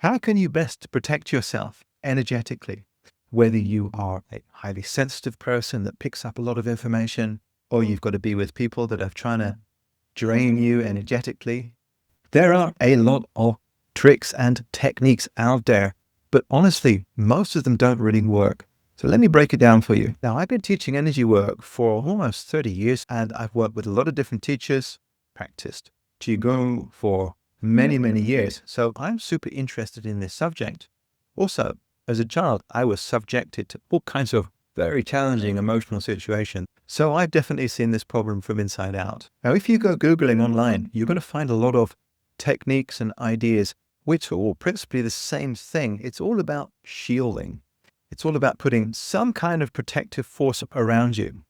How can you best protect yourself energetically? Whether you are a highly sensitive person that picks up a lot of information, or you've got to be with people that are trying to drain you energetically. There are a lot of tricks and techniques out there, but honestly, most of them don't really work. So let me break it down for you. Now, I've been teaching energy work for almost 30 years, and I've worked with a lot of different teachers, practiced Qigong for many, many years. So I'm super interested in this subject. Also, as a child, I was subjected to all kinds of very challenging emotional situations. So I've definitely seen this problem from inside out. Now, if you go Googling online, you're going to find a lot of techniques and ideas which are all principally the same thing. It's all about shielding. It's all about putting some kind of protective force around you,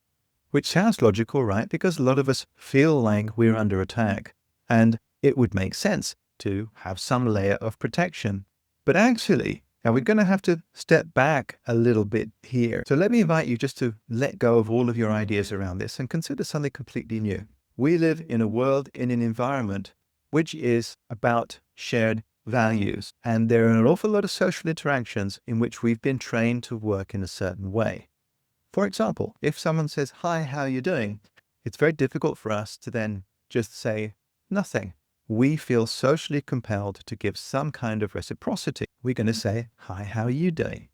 which sounds logical, right? Because a lot of us feel like we're under attack, and it would make sense to have some layer of protection. But actually, now we're going to have to step back a little bit here. So let me invite you just to let go of all of your ideas around this and consider something completely new. We live in a world, in an environment, which is about shared values. And there are an awful lot of social interactions in which we've been trained to work in a certain way. For example, if someone says, "Hi, how are you doing?" it's very difficult for us to then just say nothing. We feel socially compelled to give some kind of reciprocity. We're going to say, "Hi, how are you doing?"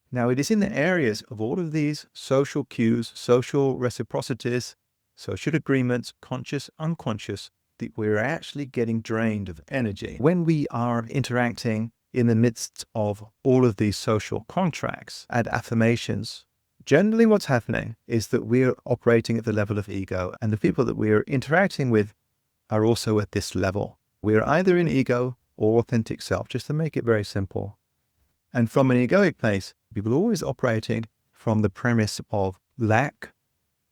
Now, it is in the areas of all of these social cues, social reciprocities, social agreements, conscious, unconscious, that we're actually getting drained of energy. When we are interacting in the midst of all of these social contracts and affirmations, generally what's happening is that we're operating at the level of ego, and the people that we're interacting with are also at this level. We're either in ego or authentic self, just to make it very simple. And from an egoic place, people are always operating from the premise of lack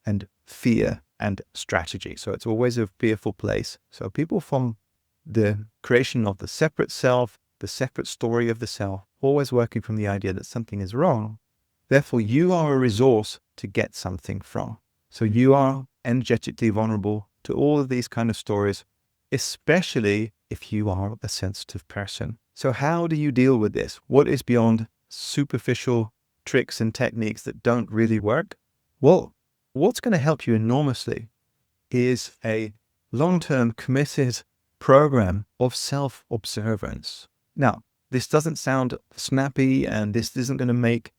and fear and strategy. So it's always a fearful place. So people from the creation of the separate self, the separate story of the self, always working from the idea that something is wrong. Therefore, you are a resource to get something from. So you are energetically vulnerable to all of these kind of stories, especially if you are a sensitive person. So how do you deal with this? What is beyond superficial tricks and techniques that don't really work? Well, what's going to help you enormously is a long-term committed program of self-observance. Now, this doesn't sound snappy, and this isn't going to make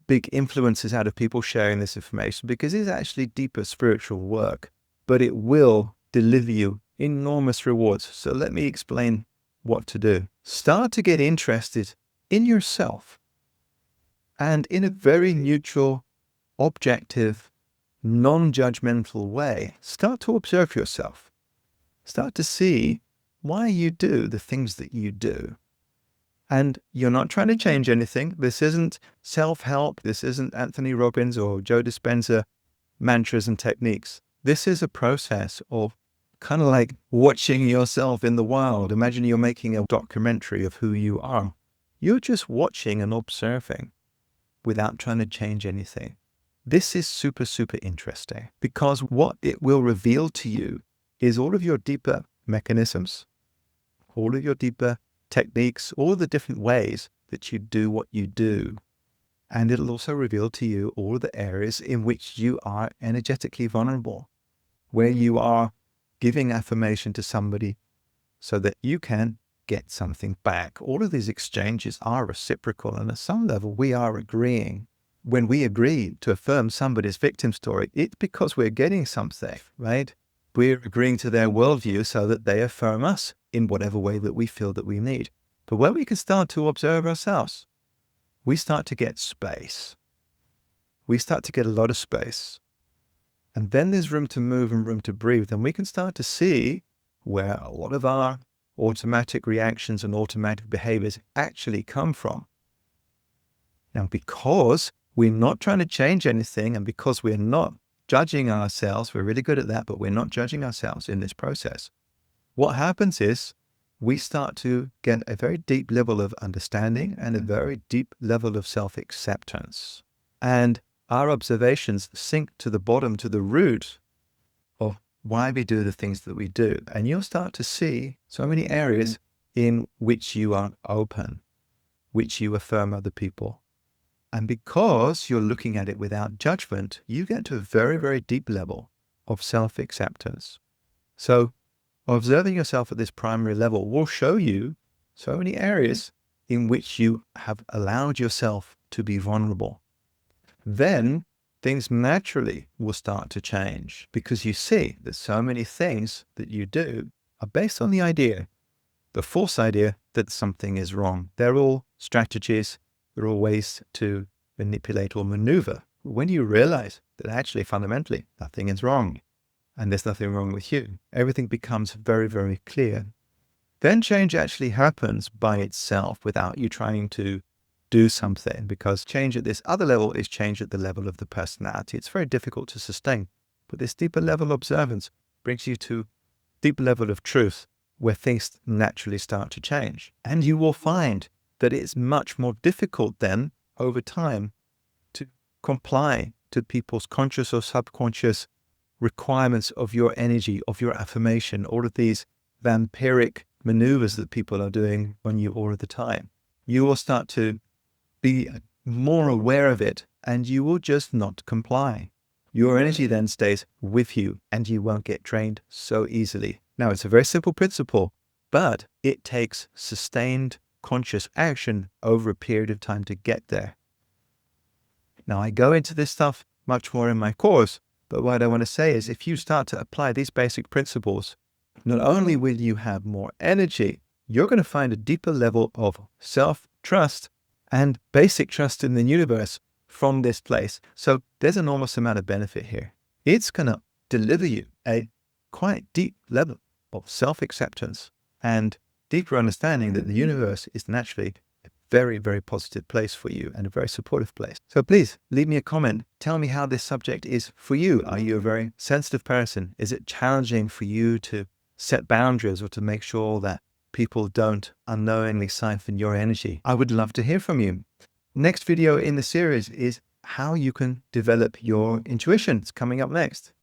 big influences out of people sharing this information, because it's actually deeper spiritual work, but it will deliver you enormous rewards. So let me explain what to do. Start to get interested in yourself, and in a very neutral, objective, non-judgmental way, start to observe yourself. Start to see why you do the things that you do. And you're not trying to change anything. This isn't self-help. This isn't Anthony Robbins or Joe Dispenza mantras and techniques. This is a process of kind of like watching yourself in the wild. Imagine you're making a documentary of who you are. You're just watching and observing without trying to change anything. This is super, super interesting, because what it will reveal to you is all of your deeper mechanisms, all of your deeper techniques, all the different ways that you do what you do. And it'll also reveal to you all the areas in which you are energetically vulnerable, where you are giving affirmation to somebody so that you can get something back. All of these exchanges are reciprocal, and at some level we are agreeing. When we agree to affirm somebody's victim story, it's because we're getting something, right? We're agreeing to their worldview so that they affirm us in whatever way that we feel that we need. But when we can start to observe ourselves, we start to get space. We start to get a lot of space. And then there's room to move and room to breathe. And we can start to see where a lot of our automatic reactions and automatic behaviors actually come from. Now, because we're not trying to change anything, and because we're not judging ourselves, we're really good at that, but we're not judging ourselves in this process. What happens is we start to get a very deep level of understanding and a very deep level of self-acceptance. And our observations sink to the bottom, to the root of why we do the things that we do. And you'll start to see so many areas in which you are open, which you affirm other people. And because you're looking at it without judgment, you get to a very, very deep level of self-acceptance. So observing yourself at this primary level will show you so many areas in which you have allowed yourself to be vulnerable. Then things naturally will start to change because you see that so many things that you do are based on the idea, the false idea that something is wrong. They're all strategies. They're all ways to manipulate or maneuver. When you realize that actually fundamentally nothing is wrong and there's nothing wrong with you, everything becomes very, very clear. Then change actually happens by itself without you trying to do something, because change at this other level is change at the level of the personality. It's very difficult to sustain. But this deeper level of observance brings you to a deeper level of truth where things naturally start to change. And you will find that it's much more difficult then over time to comply to people's conscious or subconscious requirements of your energy, of your affirmation, all of these vampiric maneuvers that people are doing on you all of the time. You will start to be more aware of it and you will just not comply. Your energy then stays with you and you won't get drained so easily. Now, it's a very simple principle, but it takes sustained conscious action over a period of time to get there. Now, I go into this stuff much more in my course, but what I want to say is if you start to apply these basic principles, not only will you have more energy, you're going to find a deeper level of self-trust and basic trust in the universe from this place. So there's an enormous amount of benefit here. It's going to deliver you a quite deep level of self-acceptance and deeper understanding that the universe is naturally a very, very positive place for you and a very supportive place. So please leave me a comment. Tell me how this subject is for you. Are you a very sensitive person? Is it challenging for you to set boundaries or to make sure that people don't unknowingly siphon your energy? I would love to hear from you. Next video in the series is how you can develop your intuition. It's coming up next.